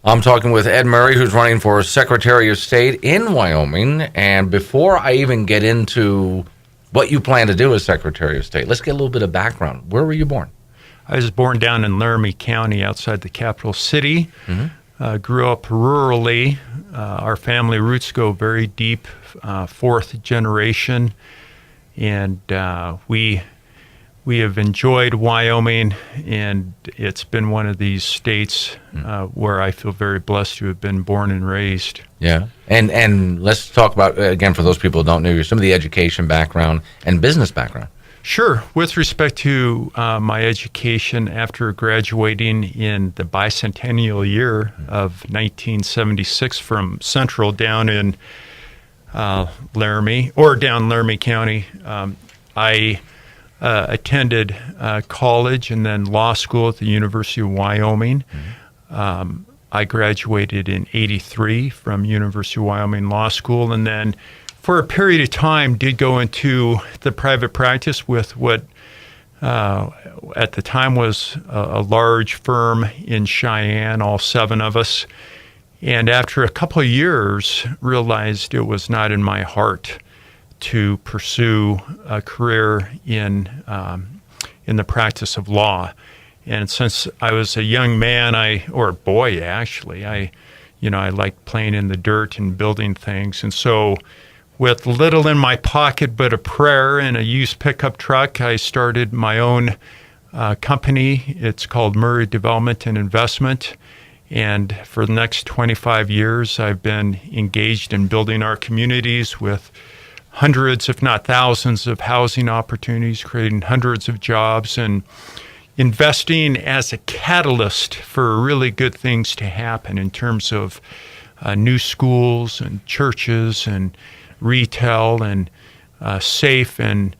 I'm talking with Ed Murray, who's running for Secretary of State in Wyoming. And before I even get into what you plan to do as Secretary of State, let's get a little bit of background. Where were you born? I was born down in Laramie County outside the capital city. Grew up rurally. Our family roots go very deep, fourth generation. And we have enjoyed Wyoming, and it's been one of these states where I feel very blessed to have been born and raised. Yeah. And let's talk about, again, for those people who don't know you, some of the education background and business background. Sure. With respect to my education, after graduating in the bicentennial year of 1976 from Central down in Laramie County, I attended college and then law school at the University of Wyoming. I graduated in '83 from University of Wyoming Law School, and then for a period of time did go into the private practice with what at the time was a large firm in Cheyenne, all seven of us. And after a couple of years, realized it was not in my heart to pursue a career in the practice of law. And since I was a young man, I liked playing in the dirt and building things. And so with little in my pocket but a prayer and a used pickup truck, I started my own company. It's called Murray Development and Investment. And for the next 25 years, I've been engaged in building our communities with hundreds, if not thousands, of housing opportunities, creating hundreds of jobs, and investing as a catalyst for really good things to happen in terms of new schools and churches and retail and safe and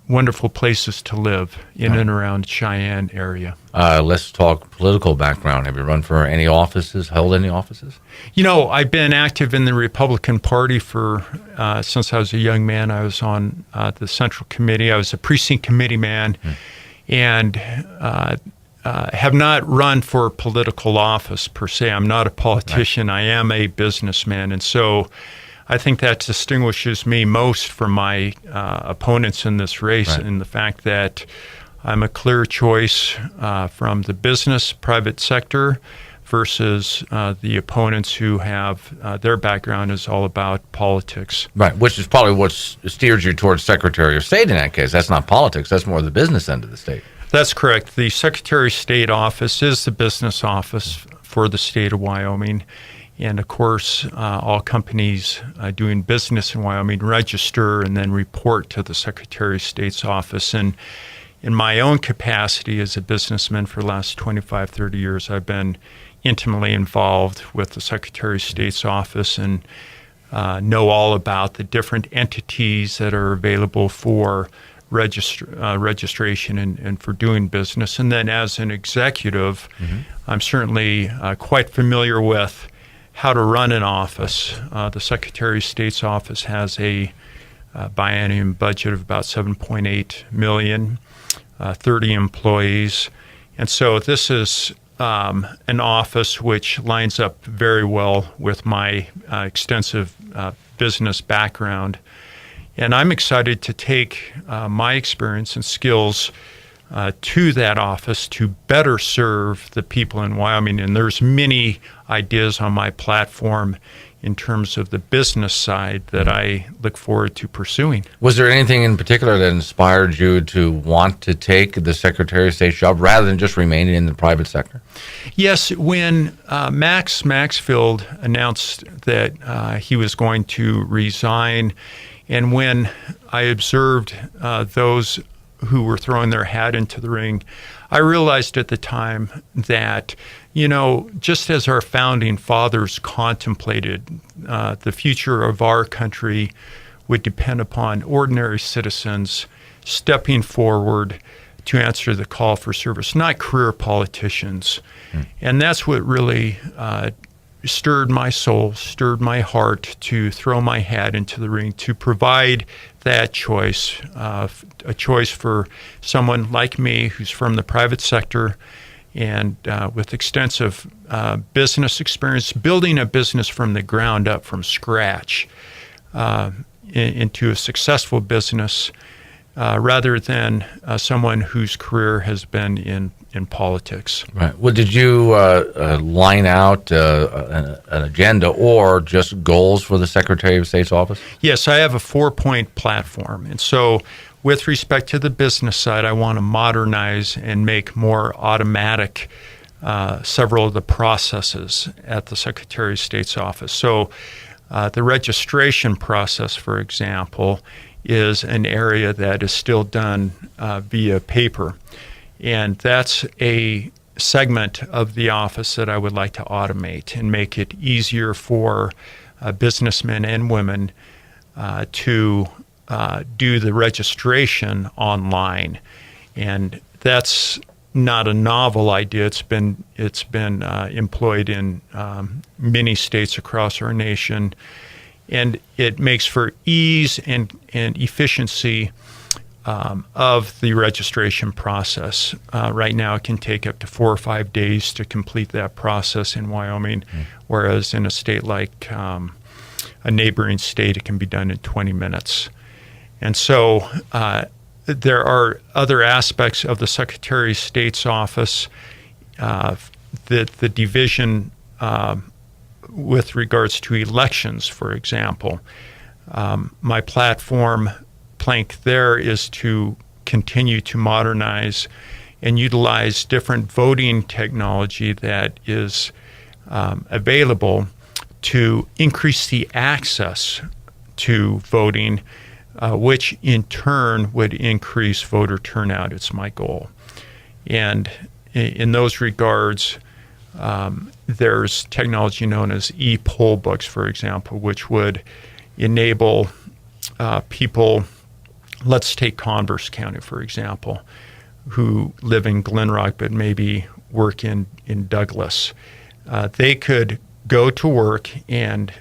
wonderful places to live in and around Cheyenne area. Let's talk political background. Have you run for any offices, held any offices? I've been active in the Republican Party for since I was a young man. I was on the Central Committee. I was a precinct committee man, and have not run for political office per se. I'm not a politician. Right. I am a businessman, and so I think that distinguishes me most from my opponents in this race, in the fact that I'm a clear choice from the business, private sector, versus the opponents who have their background is all about politics. Right, which is probably what steers you towards Secretary of State in that case. That's not politics. That's more the business end of the state. That's correct. The Secretary of State office is the business office for the state of Wyoming. And, of course, all companies doing business in Wyoming register and then report to the Secretary of State's office. And in my own capacity as a businessman for the last 25, 30 years, I've been intimately involved with the Secretary of State's office and know all about the different entities that are available for registration and for doing business. And then as an executive, I'm certainly quite familiar with how to run an office. The Secretary of State's office has a biennium budget of about $7.8 million, 30 employees. And so this is an office which lines up very well with my extensive business background. And I'm excited to take my experience and skills to that office to better serve the people in Wyoming. And there's many ideas on my platform in terms of the business side that I look forward to pursuing. Was there anything in particular that inspired you to want to take the Secretary of State's job rather than just remaining in the private sector? Yes, when Max Maxfield announced that he was going to resign, and when I observed those who were throwing their hat into the ring, I realized at the time that, just as our founding fathers contemplated the future of our country would depend upon ordinary citizens stepping forward to answer the call for service, not career politicians. And that's what really stirred my soul, stirred my heart to throw my hat into the ring, to provide that choice, a choice for someone like me who's from the private sector and with extensive business experience, building a business from the ground up, from scratch, into a successful business, rather than someone whose career has been in politics. Right. Well, did you line out an agenda or just goals for the Secretary of State's office? Yes, I have a 4-point platform. And so with respect to the business side, I want to modernize and make more automatic several of the processes at the Secretary of State's office. So the registration process, for example, is an area that is still done via paper. And that's a segment of the office that I would like to automate and make it easier for businessmen and women to do the registration online. And that's not a novel idea. It's been employed in many states across our nation, and it makes for ease and efficiency of the registration process. Right now, it can take up to 4 or 5 days to complete that process in Wyoming, whereas in a state like a neighboring state, it can be done in 20 minutes. And so there are other aspects of the Secretary of State's office, the division with regards to elections, for example. My platform plank there is to continue to modernize and utilize different voting technology that is available to increase the access to voting, which in turn would increase voter turnout. It's my goal. And in those regards, there's technology known as e-poll books, for example, which would enable people, let's take Converse County, for example, who live in Glen Rock but maybe work in Douglas. They could go to work and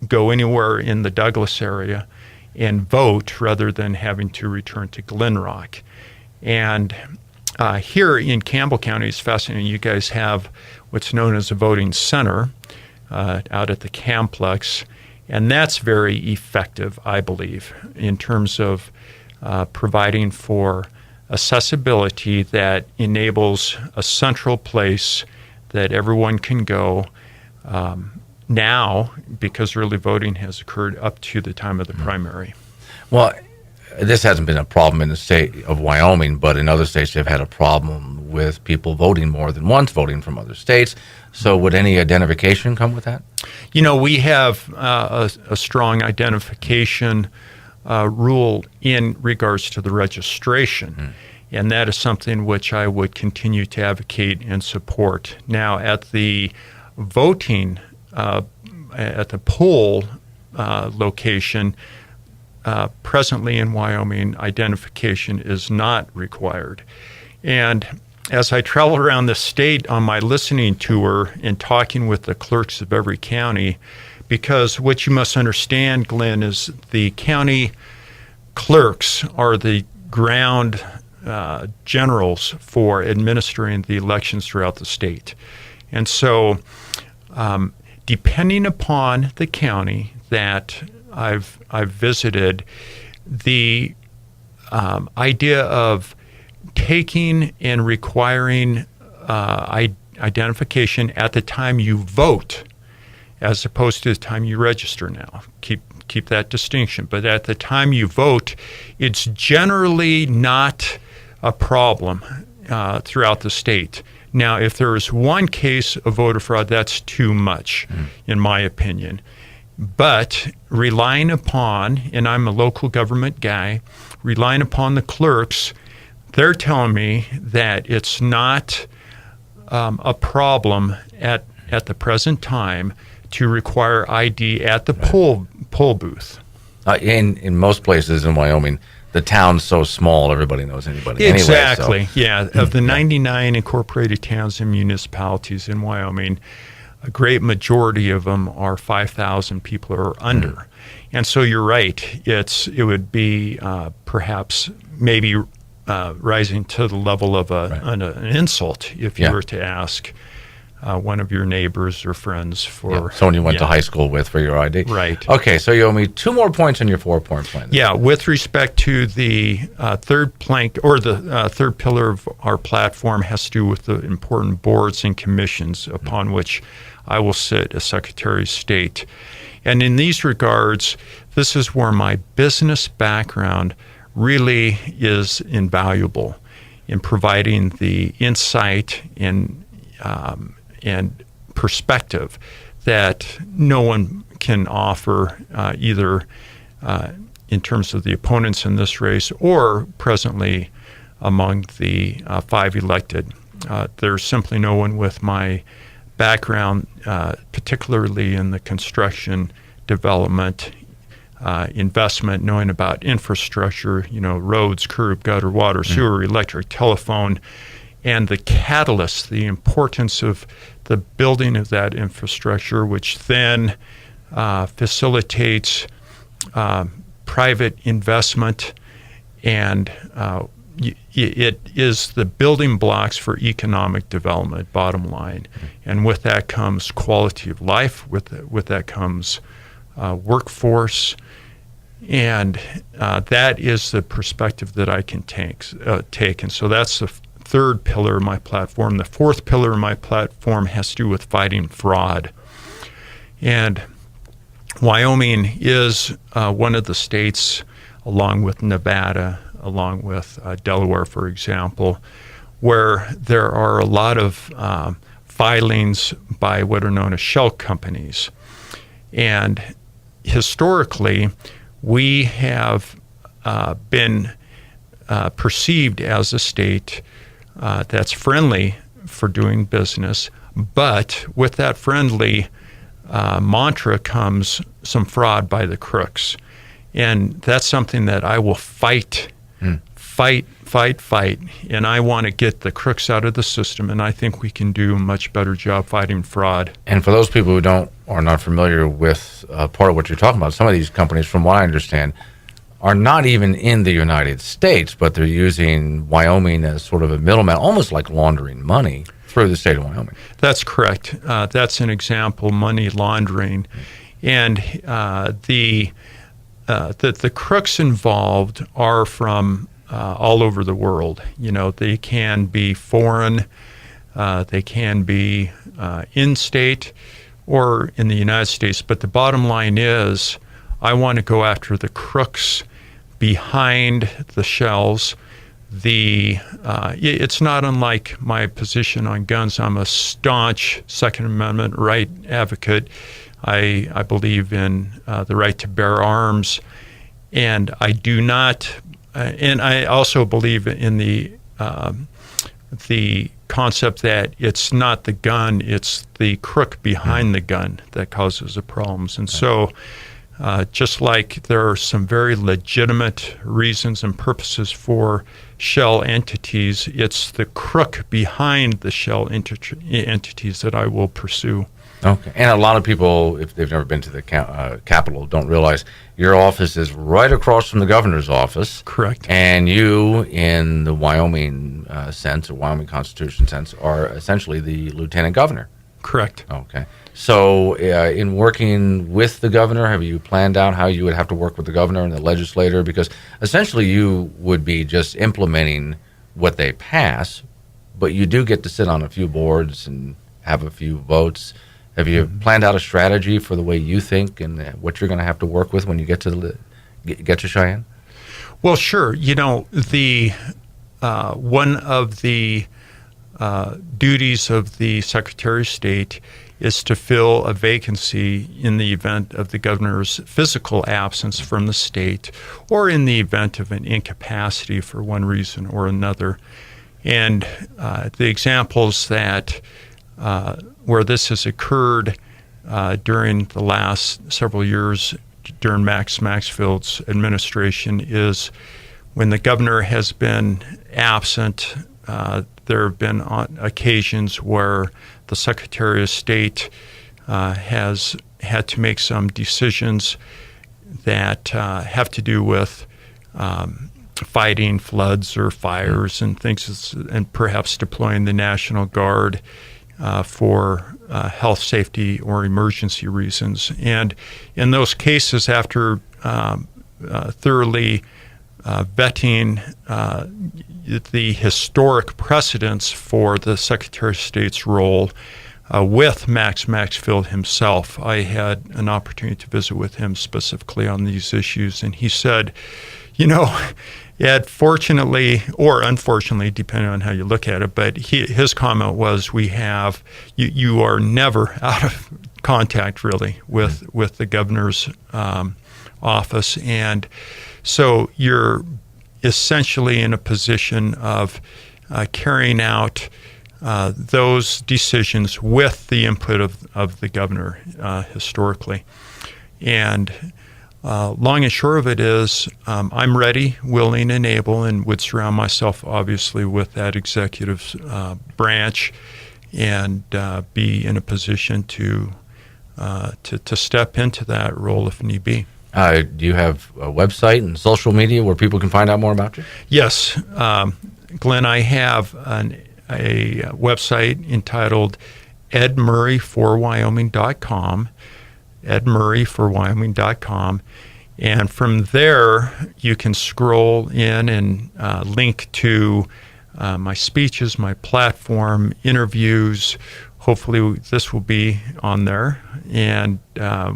go anywhere in the Douglas area and vote rather than having to return to Glen Rock. And here in Campbell County, it's fascinating. You guys have what's known as a voting center out at the Camplex, and that's very effective, I believe, in terms of providing for accessibility that enables a central place that everyone can go now, because early voting has occurred up to the time of the primary. Well, this hasn't been a problem in the state of Wyoming, but in other states they've had a problem with people voting more than once, voting from other states. So would any identification come with that? You know, we have a strong identification rule in regards to the registration, and that is something which I would continue to advocate and support. Now, at the voting, at the poll location, presently in Wyoming, identification is not required. And as I travel around the state on my listening tour and talking with the clerks of every county, because what you must understand, Glenn, is the county clerks are the ground generals for administering the elections throughout the state. And so depending upon the county that I've visited, the idea of taking and requiring identification at the time you vote, as opposed to the time you register now. Keep that distinction. But at the time you vote, it's generally not a problem throughout the state. Now, if there is one case of voter fraud, that's too much, in my opinion. But relying upon, and I'm a local government guy, relying upon the clerks, they're telling me that it's not a problem at the present time to require ID at the poll booth. In most places in Wyoming, the town's so small, everybody knows anybody. Exactly. Anyway, so. Yeah. Of the 99 incorporated towns and municipalities in Wyoming, a great majority of them are 5,000 people or under. And so you're right. It would be perhaps maybe rising to the level of an insult if you were to ask one of your neighbors or friends for someone you went to high school with for your ID. Right. Okay, so you owe me 2 more points on your 4-point plan. Yeah, with respect to the third plank or the third pillar of our platform has to do with the important boards and commissions upon which I will sit as Secretary of State. And in these regards, this is where my business background really is invaluable in providing the insight and perspective that no one can offer either in terms of the opponents in this race or presently among the 5 elected. There's simply no one with my background, particularly in the construction, development, investment, knowing about infrastructure, roads, curb, gutter, water, sewer, electric, telephone, and the catalyst, the importance of the building of that infrastructure, which then facilitates private investment, and it is the building blocks for economic development, bottom line. And with that comes quality of life, with that comes workforce, and that is the perspective that I can take. And so that's the third pillar of my platform. The fourth pillar of my platform has to do with fighting fraud. And Wyoming is one of the states, along with Nevada, along with Delaware, for example, where there are a lot of filings by what are known as shell companies. And historically, we have been perceived as a state that's friendly for doing business, but with that friendly mantra comes some fraud by the crooks. And that's something that I will fight, and I want to get the crooks out of the system, and I think we can do a much better job fighting fraud. And for those people who are not familiar with part of what you're talking about, some of these companies, from what I understand, are not even in the United States, but they're using Wyoming as sort of a middleman, almost like laundering money through the state of Wyoming. That's correct. That's an example, money laundering. And the crooks involved are from all over the world. They can be foreign, they can be in-state or in the United States. But the bottom line is I want to go after the crooks behind the shells. It's not unlike my position on guns. I'm a staunch Second Amendment right advocate. I believe in the right to bear arms, and I do not. And I also believe in the concept that it's not the gun; it's the crook behind the gun that causes the problems. And so, just like there are some very legitimate reasons and purposes for shell entities, it's the crook behind the shell entities that I will pursue. Okay. And a lot of people, if they've never been to the Capitol, don't realize your office is right across from the governor's office. Correct. And you, in the Wyoming sense, or Wyoming Constitution sense, are essentially the lieutenant governor. Correct. Okay. So in working with the governor, have you planned out how you would have to work with the governor and the legislator? Because essentially you would be just implementing what they pass, but you do get to sit on a few boards and have a few votes. Have you planned out a strategy for the way you think and what you're going to have to work with when you get to Cheyenne? Well, sure. The one of the duties of the Secretary of State is to fill a vacancy in the event of the governor's physical absence from the state or in the event of an incapacity for one reason or another. And the examples that where this has occurred during the last several years during Max Maxfield's administration is when the governor has been absent. There have been occasions where the Secretary of State has had to make some decisions that have to do with fighting floods or fires and things, and perhaps deploying the National Guard for health, safety, or emergency reasons. And in those cases, after thoroughly vetting the historic precedents for the Secretary of State's role with Max Maxfield himself, I had an opportunity to visit with him specifically on these issues. And he said, Ed, fortunately or unfortunately, depending on how you look at it, but his comment was, you are never out of contact really with the governor's office. And so you're essentially in a position of carrying out those decisions with the input of the governor historically. And long and short of it is, I'm ready, willing, and able, and would surround myself, obviously, with that executive branch, and be in a position to step into that role if need be. Do you have a website and social media where people can find out more about you? Yes, Glenn, I have a website entitled edmurrayforwyoming.com. edmurrayforwyoming.com, and from there you can scroll in and link to my speeches, my platform, interviews. Hopefully this will be on there, and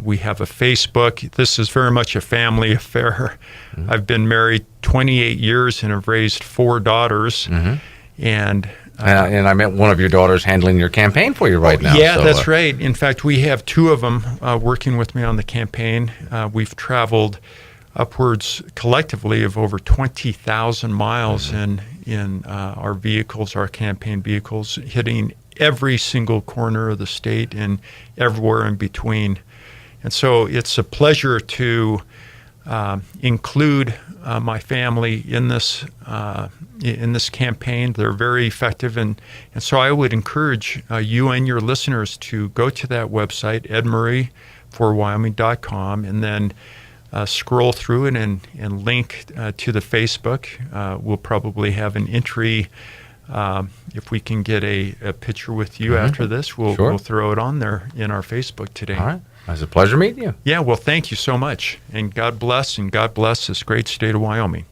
we have a Facebook. This is very much a family affair. Mm-hmm. I've been married 28 years and have raised 4 daughters, mm-hmm. and I met one of your daughters handling your campaign for you right now. Yeah, so, that's right. In fact, we have 2 of them working with me on the campaign. We've traveled upwards collectively of over 20,000 miles mm-hmm. in our vehicles, our campaign vehicles, hitting every single corner of the state and everywhere in between. And so it's a pleasure to include my family in this campaign. They're very effective, and so I would encourage you and your listeners to go to that website, edmurrayforwyoming.com, and then scroll through it and link to the Facebook. We'll probably have an entry. If we can get a picture with you mm-hmm. after this, we'll throw it on there in our Facebook today. All right. It's a pleasure meeting you. Yeah, well, thank you so much. And God bless this great state of Wyoming.